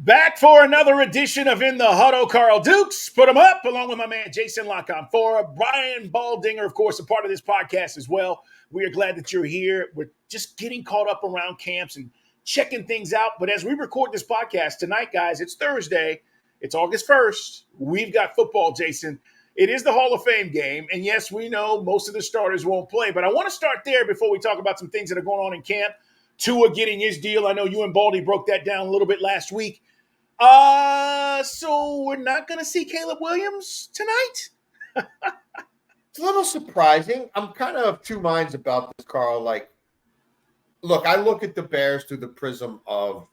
Back for another edition of In the Huddle. Carl Dukes, put him up, along with my man Jason Canfora, Brian Baldinger, of course, a part of this podcast as well. We are glad that you're here. We're just getting caught up around camps and checking things out. But as we record this podcast tonight, guys, it's Thursday. It's August 1st. We've got football, Jason. It is the Hall of Fame game. And yes, we know most of the starters won't play. But I want to start there before we talk about some things that are going on in camp. Tua getting his deal. I know you and Baldy broke that down a little bit last week. So we're not going to see Caleb Williams tonight? It's a little surprising. I'm kind of of two minds about this, Carl. Look, I look at the Bears through the prism of,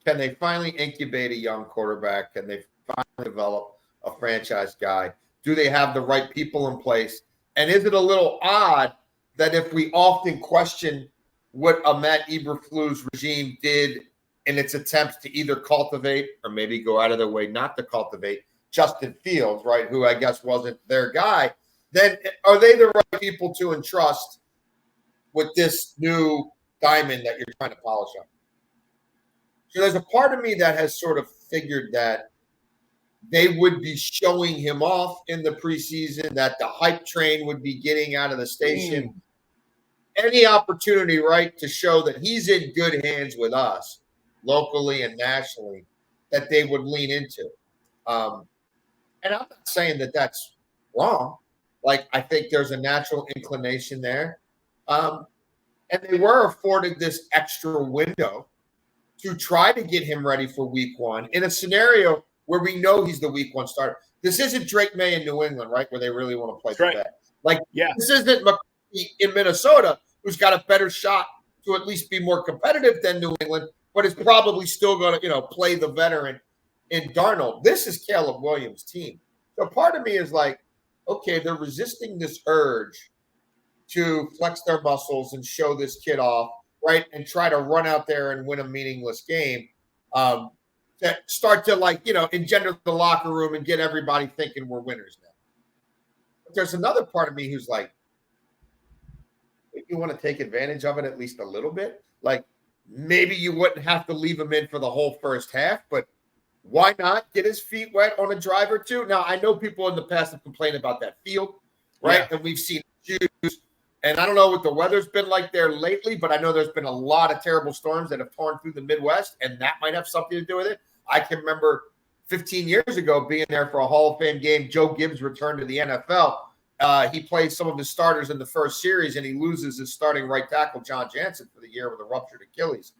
can they finally incubate a young quarterback? Can they finally develop a franchise guy? Do they have the right people in place? And is it a little odd that if we often question what a Matt Eberflus regime did in its attempts to either cultivate or maybe go out of their way not to cultivate Justin Fields, right, who I guess wasn't their guy, then are they the right people to entrust with this new diamond that you're trying to polish up? So there's a part of me that has sort of figured that they would be showing him off in the preseason, that the hype train would be getting out of the station. Any opportunity, right, to show that he's in good hands with us, locally and nationally, that they would lean into. And I'm not saying that that's wrong. I think there's a natural inclination there. And they were afforded this extra window to try to get him ready for week one in a scenario where we know he's the week one starter. This isn't Drake May in New England, right, where they really want to play for that. This isn't McCarthy in Minnesota, who's got a better shot to at least be more competitive than New England, but is probably still going to, play the veteran in Darnold. This is Caleb Williams' team. So part of me is like, okay, they're resisting this urge to flex their muscles and show this kid off, right, and try to run out there and win a meaningless game. To start to, engender the locker room and get everybody thinking we're winners now. But there's another part of me who's like, you want to take advantage of it at least a little bit? Maybe you wouldn't have to leave him in for the whole first half, but why not get his feet wet on a drive or two? Now, I know people in the past have complained about that field, right? Yeah. And we've seen issues. And I don't know what the weather's been like there lately, but I know there's been a lot of terrible storms that have torn through the Midwest, and that might have something to do with it. I can remember 15 years ago being there for a Hall of Fame game. Joe Gibbs returned to the NFL. He plays some of his starters in the first series, and he loses his starting right tackle, John Jansen, for the year with a ruptured Achilles.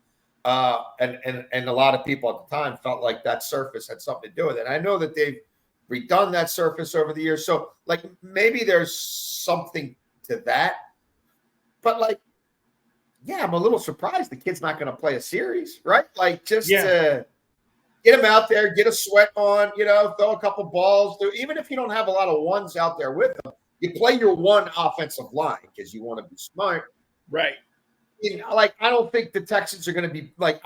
And a lot of people at the time felt like that surface had something to do with it. And I know that they've redone that surface over the years. So, maybe there's something to that. But, I'm a little surprised the kid's not going to play a series, right? To get him out there, get a sweat on, throw a couple balls. Even if you don't have a lot of ones out there with him, you play your one offensive line because you want to be smart. Right. I don't think the Texans are going to be I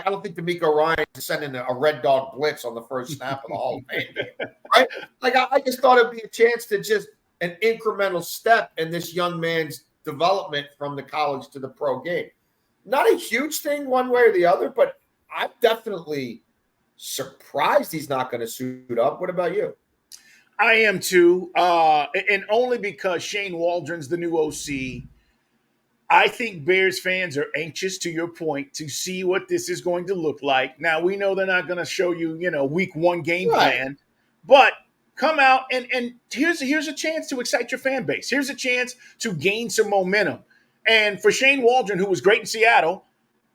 don't think D'Amico Ryan is sending a red dog blitz on the first snap of the Hall of Fame game, right? I just thought it'd be a chance to just an incremental step in this young man's development from the college to the pro game. Not a huge thing one way or the other, but I'm definitely surprised he's not going to suit up. What about you? I am too, and only because Shane Waldron's the new OC. I think Bears fans are anxious, to your point, to see what this is going to look like. Now, we know they're not going to show you, week one game plan, but come out and here's a chance to excite your fan base. Here's a chance to gain some momentum. And for Shane Waldron, who was great in Seattle,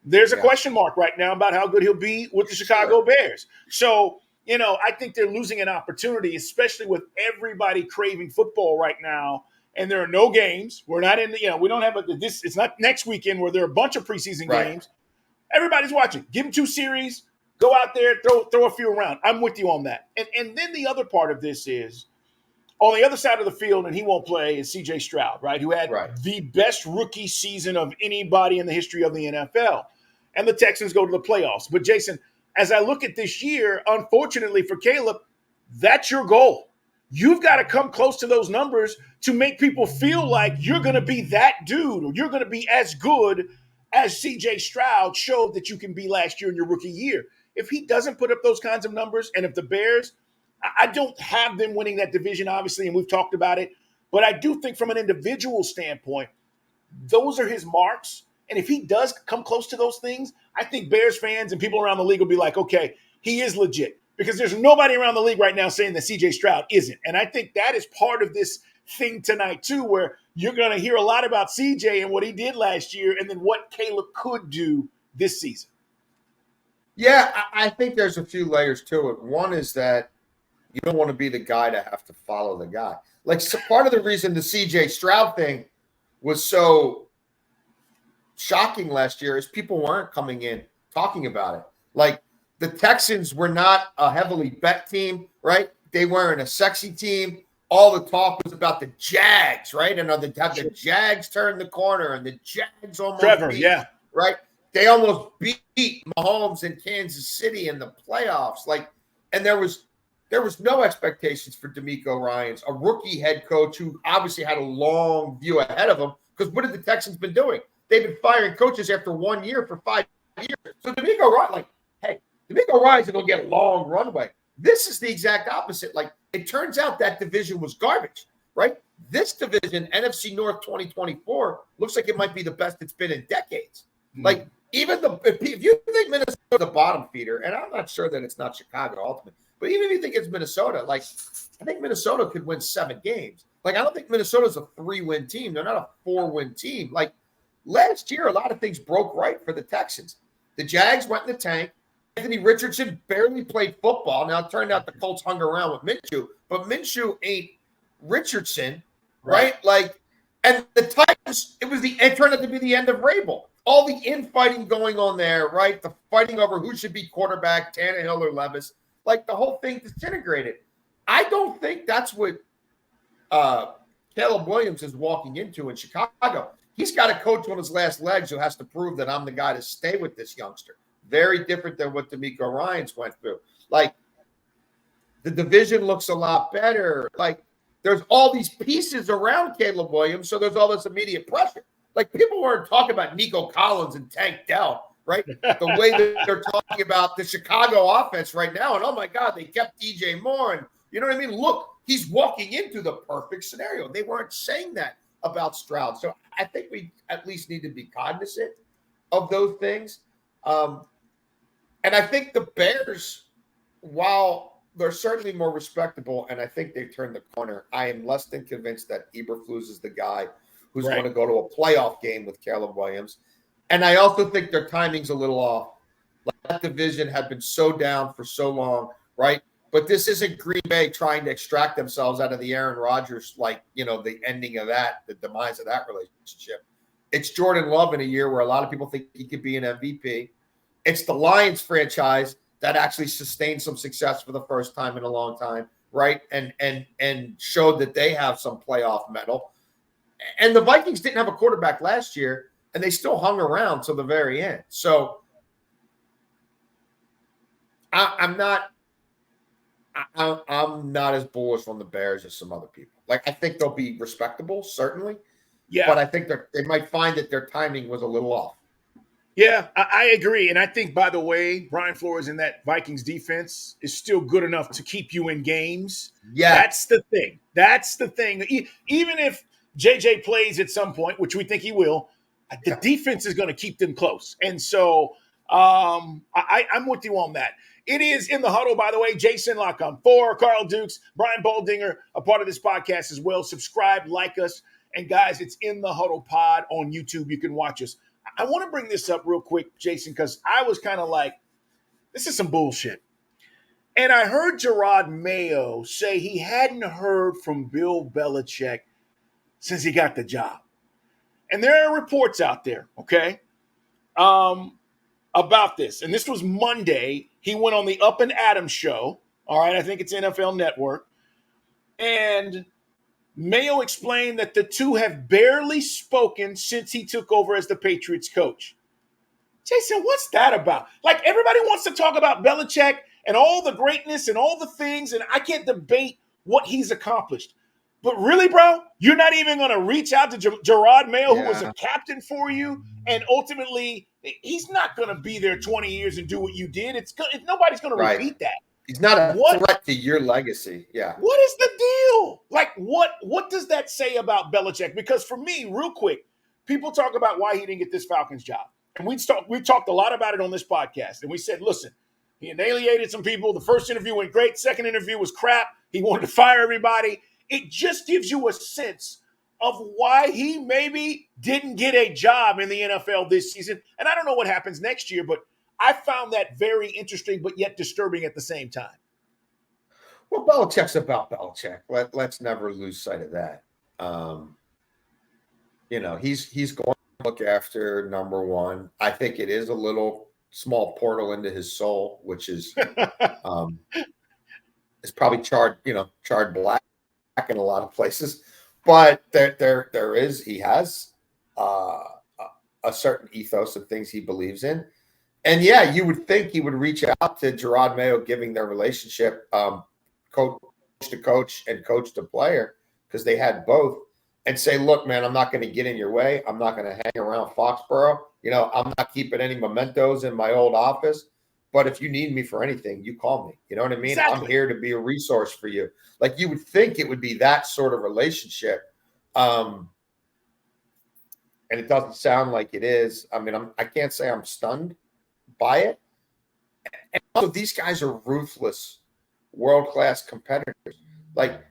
there's a question mark right now about how good he'll be with the Chicago Bears. So, I think they're losing an opportunity, especially with everybody craving football right now. And there are no games. We're not in the, we don't have it's not next weekend where there are a bunch of preseason games. Everybody's watching. Give them 2 series. Go out there, throw a few around. I'm with you on that. And then the other part of this is, on the other side of the field, and he won't play, is C.J. Stroud, right, who had the best rookie season of anybody in the history of the NFL. And the Texans go to the playoffs. But, Jason, as I look at this year, unfortunately for Caleb, that's your goal. You've got to come close to those numbers to make people feel like you're going to be that dude, or you're going to be as good as C.J. Stroud showed that you can be last year in your rookie year. if he doesn't put up those kinds of numbers, and if the Bears, I don't have them winning that division, obviously, and we've talked about it, but I do think from an individual standpoint, those are his marks. And if he does come close to those things, I think Bears fans and people around the league will be like, okay, he is legit. Because there's nobody around the league right now saying that CJ Stroud isn't. And I think that is part of this thing tonight, too, where you're going to hear a lot about CJ and what he did last year and then what Caleb could do this season. Yeah, I think there's a few layers to it. One is that you don't want to be the guy to have to follow the guy. Like, so part of the reason the CJ Stroud thing was so shocking last year is people weren't coming in talking about it. Like, the Texans were not a heavily bet team, right? They weren't a sexy team. All the talk was about the Jags, right? And the Jags turned the corner, and the Jags almost right? They almost beat Mahomes in Kansas City in the playoffs. Like, and there was no expectations for DeMeco Ryans, a rookie head coach who obviously had a long view ahead of him. Because what have the Texans been doing? They've been firing coaches after 1 year for 5 years. So DeMeco Ryan, like, hey, DeMeco Ryan's going to get a long runway. This is the exact opposite. Like, it turns out that division was garbage, right? This division, NFC North 2024, looks like it might be the best it's been in decades. Like, even if you think Minnesota's the bottom feeder, and I'm not sure that it's not Chicago ultimately, but even if you think it's Minnesota, like, I think Minnesota could win 7 games. Like, I don't think Minnesota's a 3-win team. They're not a 4-win team. Like, last year, a lot of things broke right for the Texans. The Jags went in the tank. Anthony Richardson barely played football. Now, it turned out the Colts hung around with Minshew, but Minshew ain't Richardson, right? Like, and the Titans, it turned out to be the end of Rabel. All the infighting going on there, right? The fighting over who should be quarterback, Tannehill or Levis. Like, the whole thing disintegrated. I don't think that's what Caleb Williams is walking into in Chicago. He's got a coach on his last legs who has to prove that I'm the guy to stay with this youngster. Very different than what DeMeco Ryans went through. Like, the division looks a lot better. Like, there's all these pieces around Caleb Williams, so there's all this immediate pressure. Like, people weren't talking about Nico Collins and Tank Dell, right? The way that they're talking about the Chicago offense right now, and oh my God, they kept DJ Moore, and you know what I mean? Look, he's walking into the perfect scenario. They weren't saying that about Stroud. So I think we at least need to be cognizant of those things. And I think the Bears, while they're certainly more respectable, and I think they've turned the corner, I am less than convinced that Eberflus is the guy who's going to go to a playoff game with Caleb Williams. And I also think their timing's a little off. Like, that division had been so down for so long, right? But this isn't Green Bay trying to extract themselves out of the Aaron Rodgers, like, you know, the ending of that, the demise of that relationship. It's Jordan Love in a year where a lot of people think he could be an MVP. It's the Lions franchise that actually sustained some success for the first time in a long time, right? And showed that they have some playoff mettle. And the Vikings didn't have a quarterback last year, and they still hung around till the very end. So I'm not as bullish on the Bears as some other people. Like, I think they'll be respectable, certainly. Yeah. But I think they might find that their timing was a little off. Yeah, I agree. And I think, by the way, Brian Flores in that Vikings defense is still good enough to keep you in games. Yeah. That's the thing. That's the thing. Even if JJ plays at some point, which we think he will, the defense is going to keep them close. And so I'm with you on that. It is In the Huddle, by the way. Jason La Canfora, Carl Dukes, Brian Baldinger, a part of this podcast as well. Subscribe, like us. And, guys, it's In the Huddle Pod on YouTube. You can watch us. I want to bring this up real quick, Jason, because I was kind of like, this is some bullshit. And I heard Gerard Mayo say he hadn't heard from Bill Belichick since he got the job. And there are reports out there, okay, about this. And this was Monday. He went on the Up and Adams show. All right, I think it's NFL Network. And Mayo explained that the two have barely spoken since he took over as the Patriots coach. Jason, what's that about? Like, everybody wants to talk about Belichick and all the greatness and all the things, and I can't debate what he's accomplished. But really, bro, you're not even going to reach out to Gerard Mayo, who was a captain for you and ultimately He's not going to be there 20 years and do what you did. Nobody's going to Right. repeat that. He's not a What threat to your legacy. Yeah. What is the deal? Like, what does that say about Belichick? Because for me, real quick, people talk about why he didn't get this Falcons job. And we talked a lot about it on this podcast. And we said, listen, he annihilated some people. The first interview went great. Second interview was crap. He wanted to fire everybody. It just gives you a sense of why he maybe didn't get a job in the NFL this season. And I don't know what happens next year, but I found that very interesting, but yet disturbing at the same time. Well, Belichick's about Belichick. Let's never lose sight of that. He's going to look after number one. I think it is a little small portal into his soul, which is probably charred black in a lot of places. But he has a certain ethos of things he believes in. And yeah, you would think he would reach out to Gerard Mayo, giving their relationship coach to coach and coach to player, because they had both, and say, look, man, I'm not going to get in your way. I'm not going to hang around Foxborough. I'm not keeping any mementos in my old office. But if you need me for anything, you call me. You know what I mean? Exactly. I'm here to be a resource for you. Like, you would think it would be that sort of relationship. And it doesn't sound like it is. I mean, I can't say I'm stunned by it. And also, these guys are ruthless, world-class competitors. Like,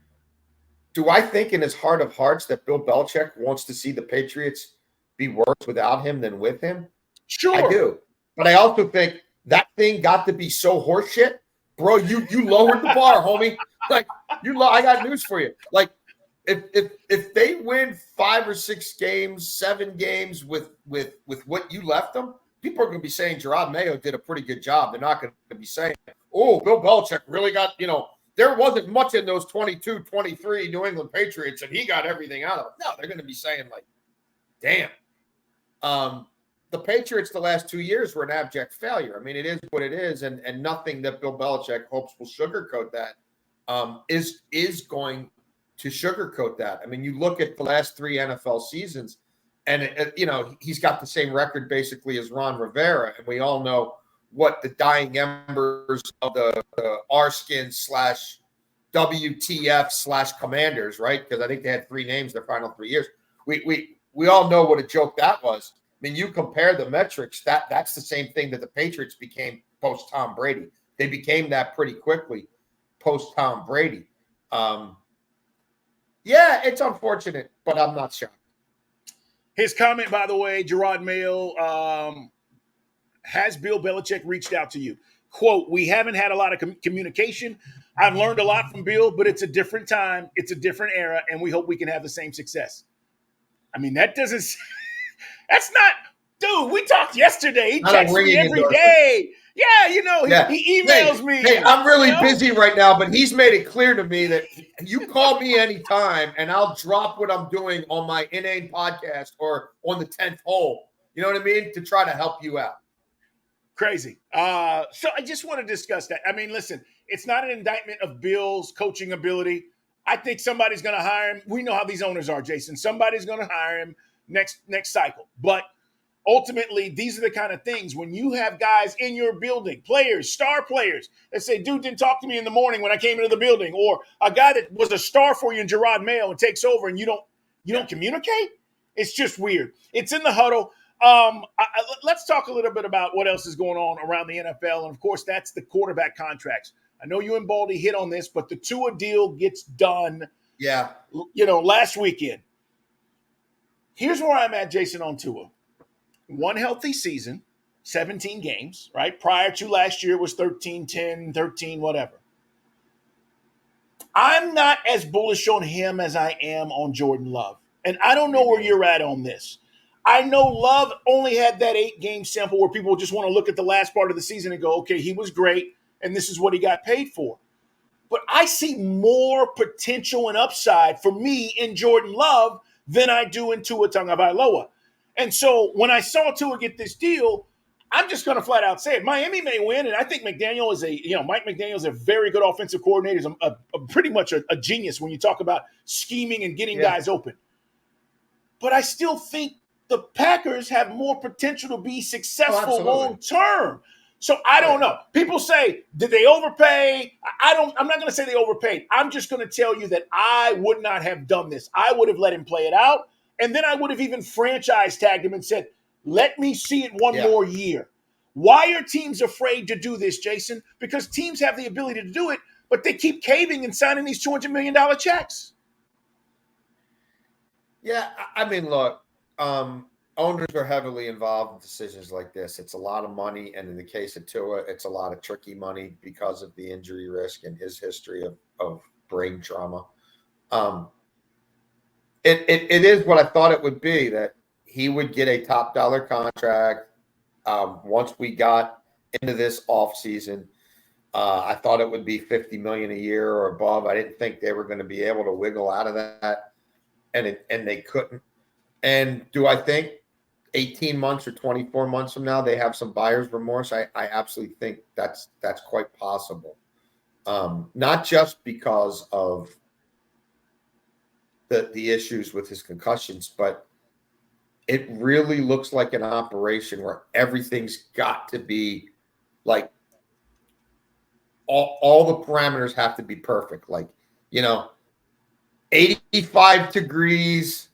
do I think in his heart of hearts that Bill Belichick wants to see the Patriots be worse without him than with him? Sure. I do. But I also think that thing got to be so horseshit. Bro, you lowered the bar, homie. Like, I got news for you. Like, if they win 5 or 6 games, 7 games with what you left them, people are going to be saying Gerard Mayo did a pretty good job. They're not going to be saying, oh, Bill Belichick really got, there wasn't much in those 22-23 New England Patriots, and he got everything out of it. No, they're going to be saying, like, damn. The Patriots the last 2 years were an abject failure. I mean, it is what it is, and nothing that Bill Belichick hopes will sugarcoat that is going to sugarcoat that. I mean, you look at the last 3 NFL seasons, and he's got the same record basically as Ron Rivera, and we all know what the dying embers of the R-Skin / WTF / Commanders, right? Because I think they had 3 names their final 3 years. We all know what a joke that was. I mean, you compare the metrics, that's the same thing that the Patriots became post Tom Brady. They became that pretty quickly post Tom Brady. Yeah, it's unfortunate, but I'm not shocked. His comment, by the way, Gerard Mayo, has Bill Belichick reached out to you? Quote, we haven't had a lot of communication. I've learned a lot from Bill, but it's a different time. It's a different era, and we hope we can have the same success. I mean, that doesn't – that's not – dude, we talked yesterday. He texts me every day. Yeah, he emails me. Hey, I'm really busy right now, but he's made it clear to me that you call me anytime, and I'll drop what I'm doing on my Inane podcast or on the 10th hole. You know what I mean? To try to help you out. Crazy. So I just want to discuss that. I mean, listen, it's not an indictment of Bill's coaching ability. I think somebody's going to hire him. We know how these owners are, Jason. Somebody's going to hire him next cycle. But ultimately, these are the kind of things when you have guys in your building, players, star players, that say, dude didn't talk to me in the morning when I came into the building, or a guy that was a star for you in Gerard Mayo and takes over and you don't communicate. It's just weird. It's in the huddle. Let's talk a little bit about what else is going on around the NFL. And, of course, that's the quarterback contracts. I know you and Baldy hit on this, but the Tua deal gets done, last weekend. Here's where I'm at, Jason, on Tua. 1 healthy season, 17 games, right? Prior to last year was 13, 10, 13, whatever. I'm not as bullish on him as I am on Jordan Love. And I don't know where you're at on this. I know Love only had that 8-game sample where people just want to look at the last part of the season and go, okay, he was great, and this is what he got paid for. But I see more potential and upside for me in Jordan Love than I do in Tua Tagovailoa. And so when I saw Tua get this deal, I'm just going to flat out say it. Miami may win, and I think McDaniel is Mike McDaniel is a very good offensive coordinator. He's pretty much a genius when you talk about scheming and getting guys open. But I still think the Packers have more potential to be Oh, successful absolutely. long term. So I Oh, don't yeah. know. People say, did they overpay? I'm not going to say they overpaid. I'm just going to tell you that I would not have done this. I would have let him play it out. And then I would have even franchise tagged him and said, let me see it one Yeah. more year. Why are teams afraid to do this, Jason? Because teams have the ability to do it, but they keep caving and signing these $200 million checks. Yeah. I mean, look, owners are heavily involved in decisions like this. It's a lot of money. And in the case of Tua, it's a lot of tricky money because of the injury risk and his history of brain trauma. Um, it is what I thought it would be, that he would get a top dollar contract once we got into this off season. I thought it would be 50 million a year or above. I didn't think they were going to be able to wiggle out of that, and they couldn't. And do I think 18 months or 24 months from now they have some buyer's remorse? I absolutely think that's quite possible. Not just because of the issues with his concussions, but it really looks like an operation where everything's got to be like all the parameters have to be perfect. Like, you know, 85 degrees,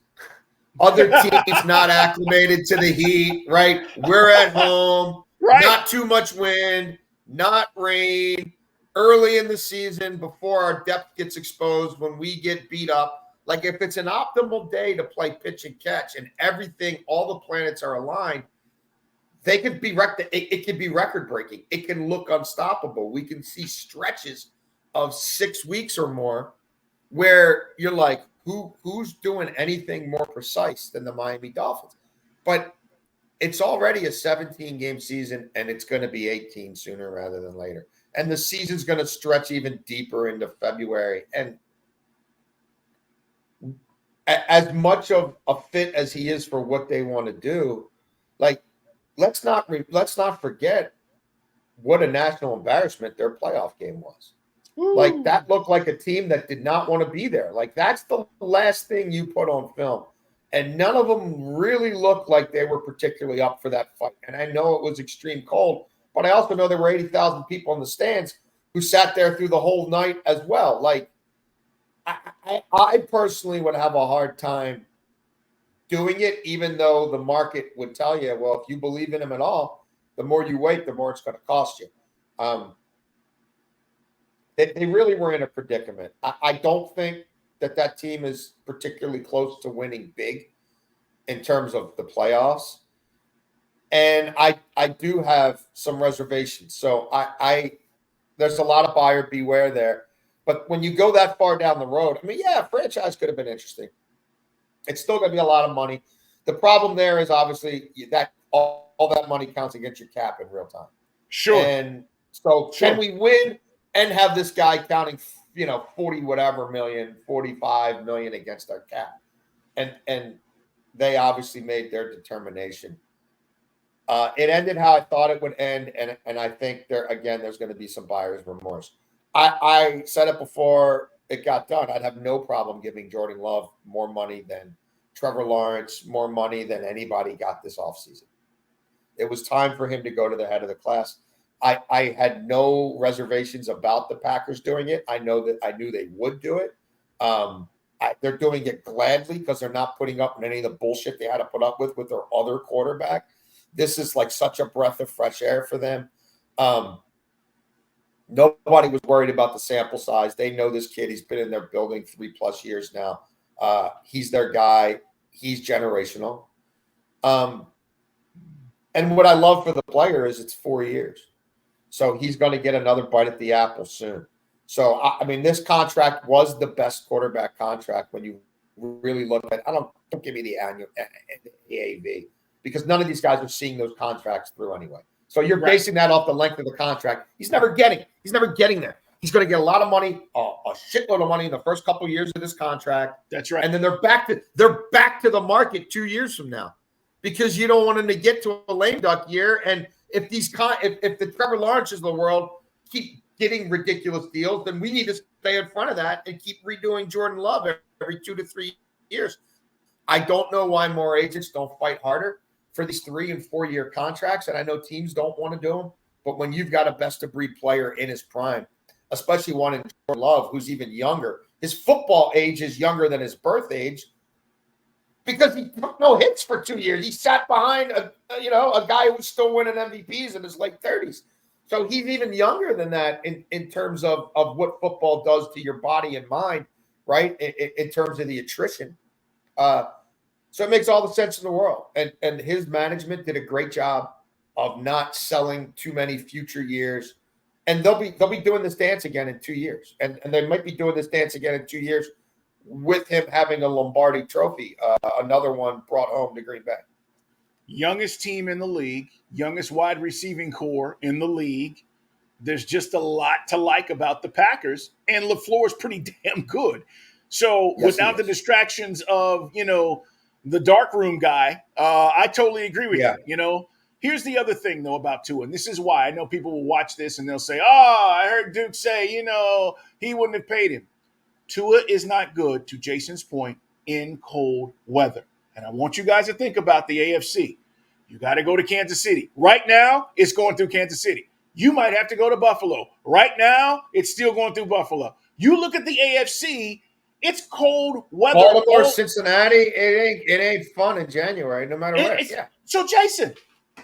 other teams not acclimated to the heat, right? We're at home, Right. not too much wind, not rain, early in the season before our depth gets exposed when we get beat up. Like, if it's an optimal day to play pitch and catch and everything, all the planets are aligned, they could be it could be record breaking. It can look unstoppable. We can see stretches of 6 weeks or more where you're like, who's doing anything more precise than the Miami Dolphins? But it's already a 17 game season, and it's going to be 18 sooner rather than later. And the season's going to stretch even deeper into February. And as much of a fit as he is for what they want to do, like, let's not forget what a national embarrassment their playoff game was. Like, Woo. that looked like a team that did not want to be there. Like, that's the last thing you put on film. And none of them really looked like they were particularly up for that fight. And I know it was extreme cold, but I also know there were 80,000 people in the stands who sat there through the whole night as well. Like, I personally would have a hard time doing it, even though the market would tell you, well, if you believe in him at all, the more you wait, the more it's going to cost you. Um, they really were in a predicament. I don't think that team is particularly close to winning big in terms of the playoffs. And I do have some reservations. So I there's a lot of buyer beware there. But when you go that far down the road, I mean, yeah, franchise could have been interesting. It's still going to be a lot of money. The problem there is obviously that all that money counts against your cap in real time. Sure. And so can Sure. we win and have this guy counting, 40 whatever million, 45 million against our cap? And they obviously made their determination. It ended how I thought it would end, and I think there's going to be some buyer's remorse. I said it before it got done. I'd have no problem giving Jordan Love more money than Trevor Lawrence, more money than anybody got this offseason. It was time for him to go to the head of the class. I had no reservations about the Packers doing it. I knew they would do it. They're doing it gladly because they're not putting up with any of the bullshit they had to put up with their other quarterback. This is like such a breath of fresh air for them. Nobody was worried about the sample size. They know this kid. He's been in their building 3+ years now. He's their guy. He's generational. And what I love for the player is it's 4 years. So he's going to get another bite at the apple soon. So, I mean, this contract was the best quarterback contract when you really look at it. Don't give me the annual AAV, because none of these guys are seeing those contracts through anyway. So you're Right. basing that off the length of the contract. He's never getting there. He's going to get a lot of money, a shitload of money in the first couple of years of this contract. That's right. And then they're back to the market 2 years from now, because you don't want them to get to a lame duck year. And if the Trevor Lawrences of the world keep getting ridiculous deals, then we need to stay in front of that and keep redoing Jordan Love every 2 to 3 years. I don't know why more agents don't fight harder for these 3 and 4 year contracts. And I know teams don't want to do them, but when you've got a best of breed player in his prime, especially one in Love who's even younger, his football age is younger than his birth age because he took no hits for 2 years. He sat behind a guy who's still winning MVPs in his late 30s. So he's even younger than that in terms of what football does to your body and mind, right? In terms of the attrition. So it makes all the sense in the world. And his management did a great job of not selling too many future years. And they'll be doing this dance again in 2 years. And they might be doing this dance again in 2 years with him having a Lombardi trophy, another one brought home to Green Bay. Youngest team in the league, youngest wide receiving core in the league. There's just a lot to like about the Packers, and LaFleur is pretty damn good. So Yes, without the distractions of, the darkroom guy, I totally agree with you. Here's the other thing, though, about Tua, and this is why I know people will watch this and they'll say, I heard Duke say, he wouldn't have paid him. Tua is not good, to Jason's point, in cold weather. And I want you guys to think about the AFC. You got to go to Kansas City. Right now, it's going through Kansas City. You might have to go to Buffalo. Right now, it's still going through Buffalo. You look at the AFC, it's cold weather. Baltimore, Cincinnati, it ain't fun in January, no matter what. Yeah. So, Jason,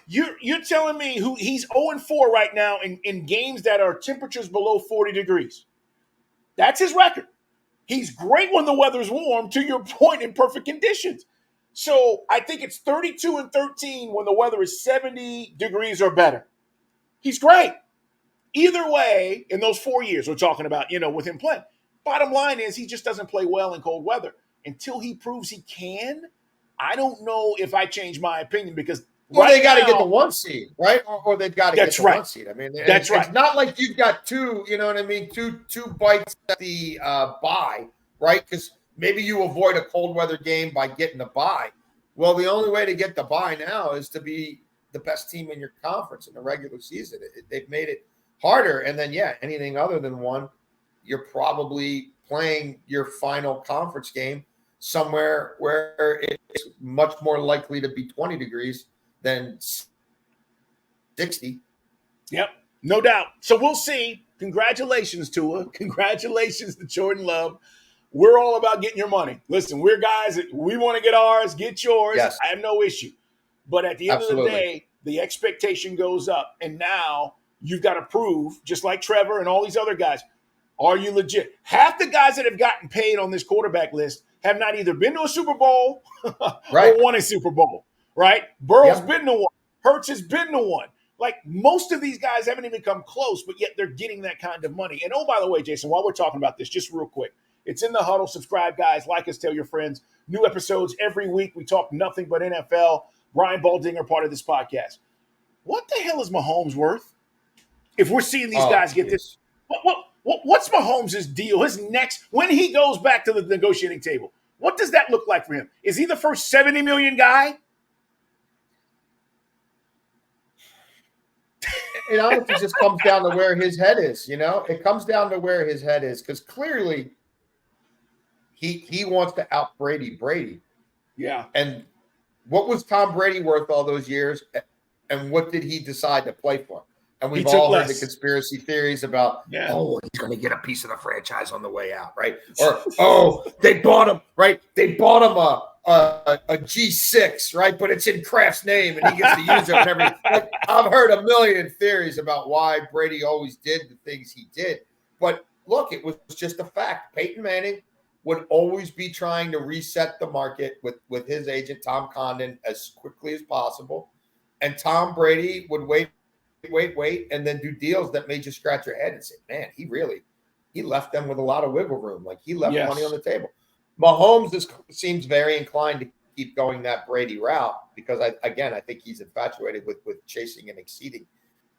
you're telling me he's 0-4 right now in games that are temperatures below 40 degrees. That's his record. He's great when the weather's warm, to your point, in perfect conditions. So I think it's 32-13 when the weather is 70 degrees or better. He's great. Either way, in those 4 years we're talking about, with him playing. Bottom line is he just doesn't play well in cold weather. Until he proves he can, I don't know if I change my opinion because they got to get the 1 seed, right? Or they've got to get the 1 seed. I mean, that's right. It's not like you've got two, you know what I mean? Two bites at the bye, right? Because maybe you avoid a cold weather game by getting the bye. Well, the only way to get the bye now is to be the best team in your conference in the regular season. They've made it harder. And then, anything other than 1, you're probably playing your final conference game somewhere where it's much more likely to be 20 degrees than 60. Yep, no doubt. So we'll see. Congratulations, Tua. Congratulations to Jordan Love. We're all about getting your money. Listen, we're guys, we want to get ours, get yours. Yes. I have no issue. But at the end of the day, the expectation goes up. And now you've got to prove, just like Trevor and all these other guys, are you legit? Half the guys that have gotten paid on this quarterback list have not either been to a Super Bowl or won a Super Bowl, right? Burrow's been to one. Hurts has been to one. Like, most of these guys haven't even come close, but yet they're getting that kind of money. And, oh, by the way, Jason, while we're talking about this, just real quick, it's in the Huddle. Subscribe, guys. Like us, tell your friends. New episodes every week. We talk nothing but NFL. Brian Baldinger, part of this podcast. What the hell is Mahomes worth? If we're seeing these guys get this, what's Mahomes' deal? His next, when he goes back to the negotiating table, what does that look like for him? Is he the first 70 million guy? It honestly just comes down to where his head is, It comes down to where his head is because clearly he wants to out Brady. Yeah. And what was Tom Brady worth all those years? And what did he decide to play for? And we've all heard the conspiracy theories about, he's going to get a piece of the franchise on the way out, right? Or, they bought him, right? They bought him a G6, right? But it's in Kraft's name and he gets to use it and everything. Like, I've heard a million theories about why Brady always did the things he did. But look, it was just a fact. Peyton Manning would always be trying to reset the market with his agent, Tom Condon, as quickly as possible. And Tom Brady would wait, and then do deals that made you scratch your head and say, man, he left them with a lot of wiggle room. Like, he left money on the table. Mahomes seems very inclined to keep going that Brady route because, I think he's infatuated with chasing and exceeding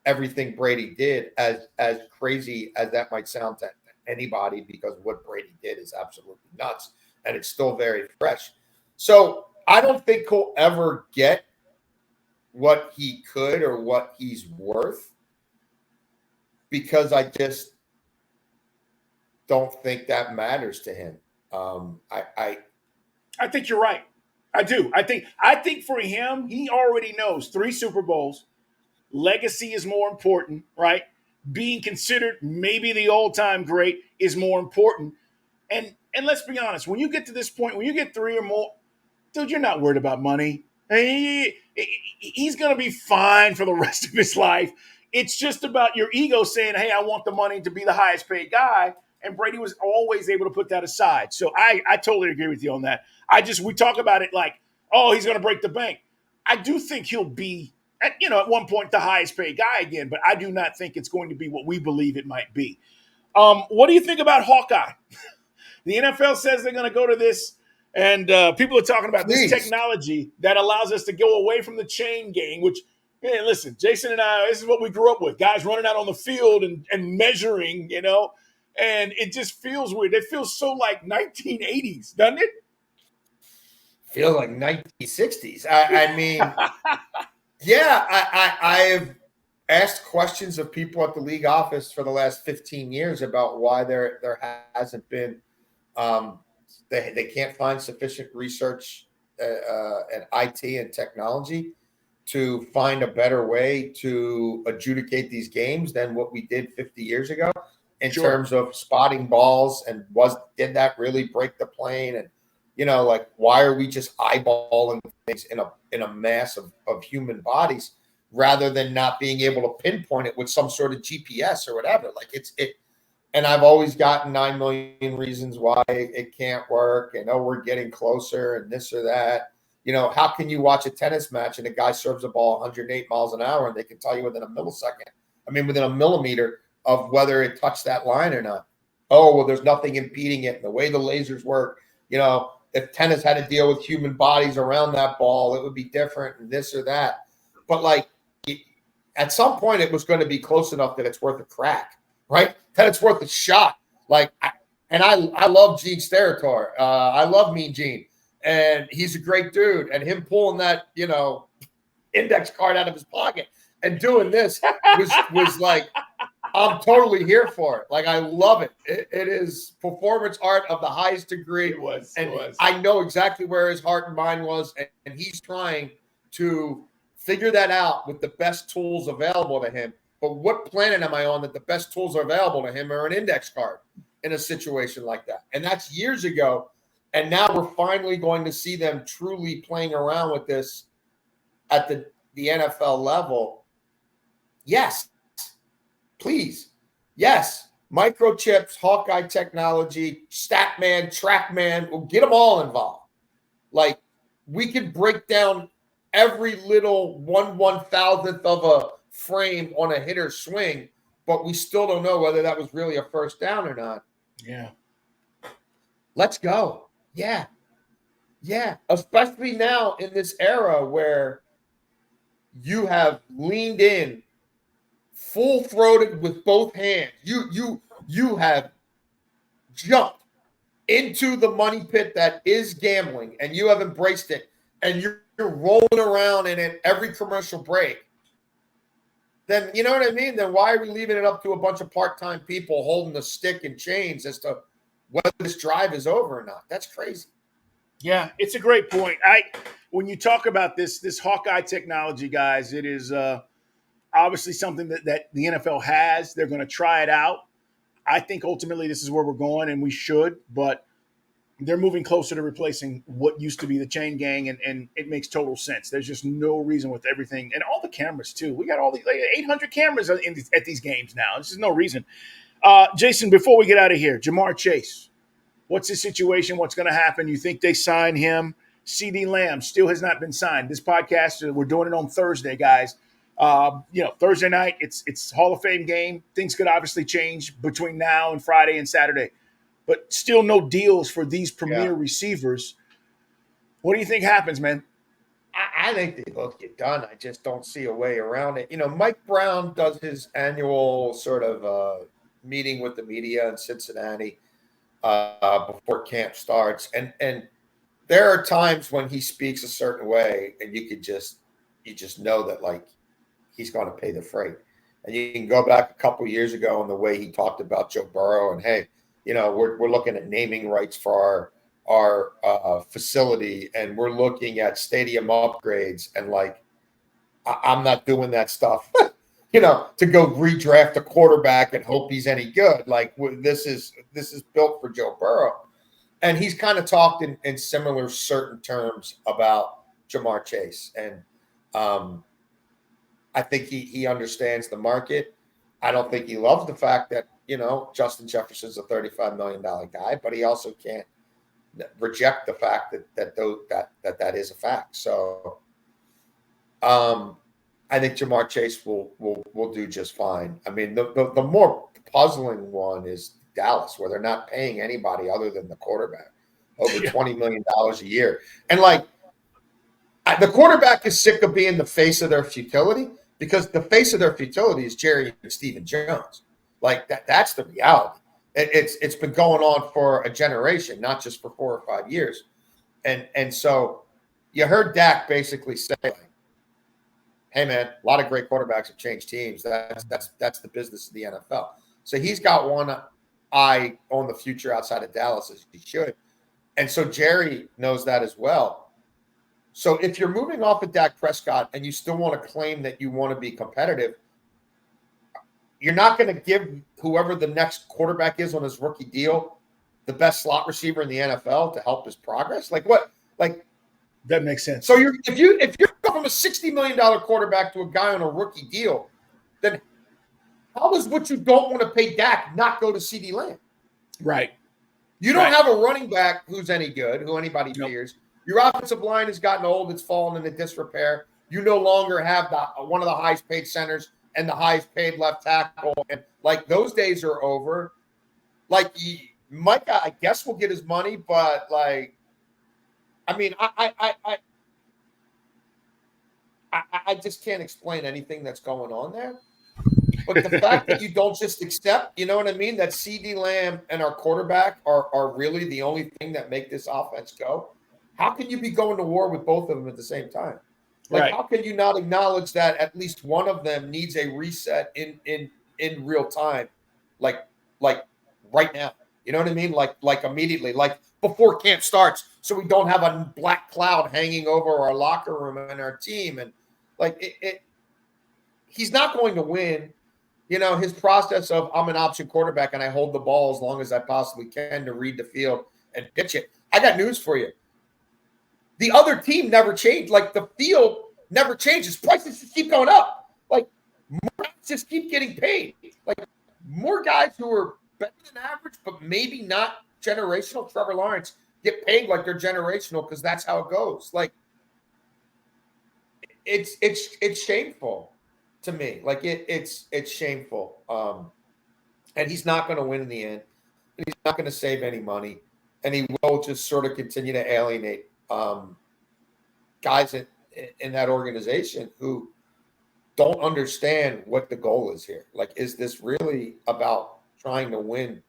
everything Brady did, as crazy as that might sound to anybody, because what Brady did is absolutely nuts, and it's still very fresh. So I don't think he'll ever get what he could or what he's worth, because I just don't think that matters to him. I think you're right. I do. I think for him, he already knows 3 Super Bowls. Legacy is more important, right? Being considered maybe the all-time great is more important. And let's be honest, when you get to this point, when you get 3 or more, dude, you're not worried about money. He's going to be fine for the rest of his life. It's just about your ego saying, hey, I want the money to be the highest paid guy. And Brady was always able to put that aside. So I totally agree with you on that. We talk about it like, oh, he's going to break the bank. I do think he'll be at one point the highest paid guy again, but I do not think it's going to be what we believe it might be. What do you think about Hawkeye? The NFL says they're going to go to this, and people are talking about this Please. technology that allows us to go away from the chain gang, which, hey, listen, Jason and I, this is what we grew up with. Guys running out on the field and measuring, and it just feels weird. It feels so like 1980s, doesn't it? Feel like 1960s. I mean, yeah, I've asked questions of people at the league office for the last 15 years about why there hasn't been they can't find sufficient research at IT and technology to find a better way to adjudicate these games than what we did 50 years ago in Sure. terms of spotting balls and did that really break the plane, and like, why are we just eyeballing things in a mass of human bodies rather than not being able to pinpoint it with some sort of GPS or whatever. Like and I've always gotten 9 million reasons why it can't work, and oh, we're getting closer and this or that. How can you watch a tennis match and a guy serves a ball 108 miles an hour and they can tell you within a millisecond, within a millimeter of whether it touched that line or not? Oh, well, there's nothing impeding it. And the way the lasers work, if tennis had to deal with human bodies around that ball, it would be different and this or that. But like, at some point, it was going to be close enough that it's worth a crack, right? That it's worth a shot. Like, I love Gene Steratore. I love Mean Gene, and he's a great dude. And him pulling that, index card out of his pocket and doing this was like, I'm totally here for it. Like, I love it. It is performance art of the highest degree. It was. And It was. I know exactly where his heart and mind was. And he's trying to figure that out with the best tools available to him. But what planet am I on that the best tools are available to him are an index card in a situation like that? And that's years ago. And now we're finally going to see them truly playing around with this at the NFL level. Yes, please. Yes, microchips, Hawkeye technology, Statman, Trackman, we'll get them all involved. Like, we could break down every little 1/1000th of a frame on a hitter's swing, but we still don't know whether that was really a first down or not. Yeah. Let's go. Yeah. Yeah. Especially now in this era where you have leaned in full-throated with both hands. You have jumped into the money pit that is gambling, and you have embraced it, and you're rolling around in it every commercial break. Then, you know what I mean? Then why are we leaving it up to a bunch of part-time people holding the stick and chains as to whether this drive is over or not? That's crazy. Yeah, it's a great point. When you talk about this Hawkeye technology, guys, it is obviously something that the NFL has. They're going to try it out. I think ultimately this is where we're going, and we should, but they're moving closer to replacing what used to be the chain gang, and it makes total sense. There's just no reason with everything, and all the cameras too. We got all these 800 cameras at these games now. There's just no reason. Jason, before we get out of here, Jamar Chase, what's his situation? What's going to happen? You think they sign him? CD Lamb still has not been signed. This podcast, we're doing it on Thursday, guys. Thursday night, it's Hall of Fame game. Things could obviously change between now and Friday and Saturday, but still no deals for these premier receivers. What do you think happens, man? I think they both get done. I just don't see a way around it. Mike Brown does his annual sort of meeting with the media in Cincinnati before camp starts, and there are times when he speaks a certain way, and you just know that, like, he's going to pay the freight. And you can go back a couple of years ago and the way he talked about Joe Burrow, and hey, we're looking at naming rights for our facility and we're looking at stadium upgrades and like I'm not doing that stuff, to go redraft a quarterback and hope he's any good. Like this is built for Joe Burrow, and he's kind of talked in similar certain terms about Jamar Chase, and I think he understands the market. I don't think he loves the fact that Justin Jefferson's a $35 million guy, but he also can't reject the fact that is a fact. So I think Jamar Chase will do just fine. I mean, the more puzzling one is Dallas, where they're not paying anybody other than the quarterback over $20 million a year. And like the quarterback is sick of being the face of their futility, because the face of their futility is Jerry and Stephen Jones. Like that's the reality. It's been going on for a generation, not just for 4 or 5 years. And so you heard Dak basically say, hey man, a lot of great quarterbacks have changed teams. That's the business of the NFL. So he's got one eye on the future outside of Dallas, as he should. And so Jerry knows that as well. So if you're moving off of Dak Prescott and you still want to claim that you want to be competitive, you're not going to give whoever the next quarterback is on his rookie deal the best slot receiver in the NFL to help his progress. Like what? Like that makes sense. So if you're going from a $60 million quarterback to a guy on a rookie deal, then how does what you don't want to pay Dak not go to CeeDee Lamb? Right. You don't have a running back who's any good, who anybody fears. Your offensive line has gotten old. It's fallen into disrepair. You no longer have one of the highest paid centers and the highest paid left tackle. And like those days are over. Like Micah, I guess, will get his money, but like, I mean, I just can't explain anything that's going on there. But the fact that you don't just accept, you know what I mean, that CeeDee Lamb and our quarterback are really the only thing that make this offense go. How can you be going to war with both of them at the same time? Like, How can you not acknowledge that at least one of them needs a reset in real time, like right now? You know what I mean? Like immediately, like before camp starts, so we don't have a black cloud hanging over our locker room and our team. And like he's not going to win. His process of I'm an option quarterback and I hold the ball as long as I possibly can to read the field and pitch it. I got news for you. The other team never changed. Like the field never changes. Prices just keep going up. Like more guys just keep getting paid. Like more guys who are better than average, but maybe not generational. Trevor Lawrence get paid like they're generational because that's how it goes. Like it's shameful to me. Like it's shameful. And he's not going to win in the end. He's not going to save any money, and he will just sort of continue to alienate guys in that organization who don't understand what the goal is here. Like, is this really about trying to win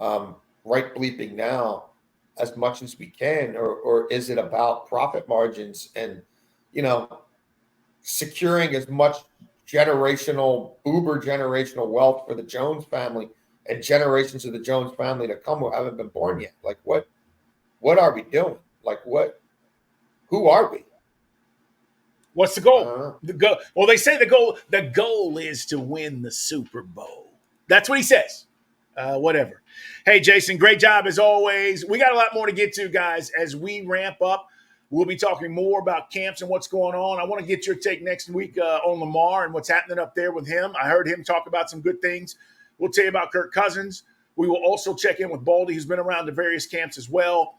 right bleeping now as much as we can, or is it about profit margins and securing as much uber generational wealth for the Jones family and generations of the Jones family to come who haven't been born yet? Like, what are we doing? Like, who are we? What's the goal? Well, they say the goal is to win the Super Bowl. That's what he says. Whatever. Hey, Jason, great job as always. We got a lot more to get to, guys, as we ramp up. We'll be talking more about camps and what's going on. I want to get your take next week on Lamar and what's happening up there with him. I heard him talk about some good things. We'll tell you about Kirk Cousins. We will also check in with Baldy, who's been around the various camps as well.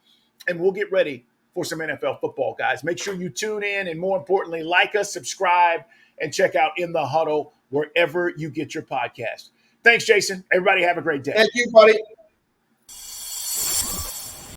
And we'll get ready for some NFL football, guys. Make sure you tune in, and more importantly, like us, subscribe, and check out In the Huddle wherever you get your podcast. Thanks, Jason. Everybody have a great day. Thank you, buddy.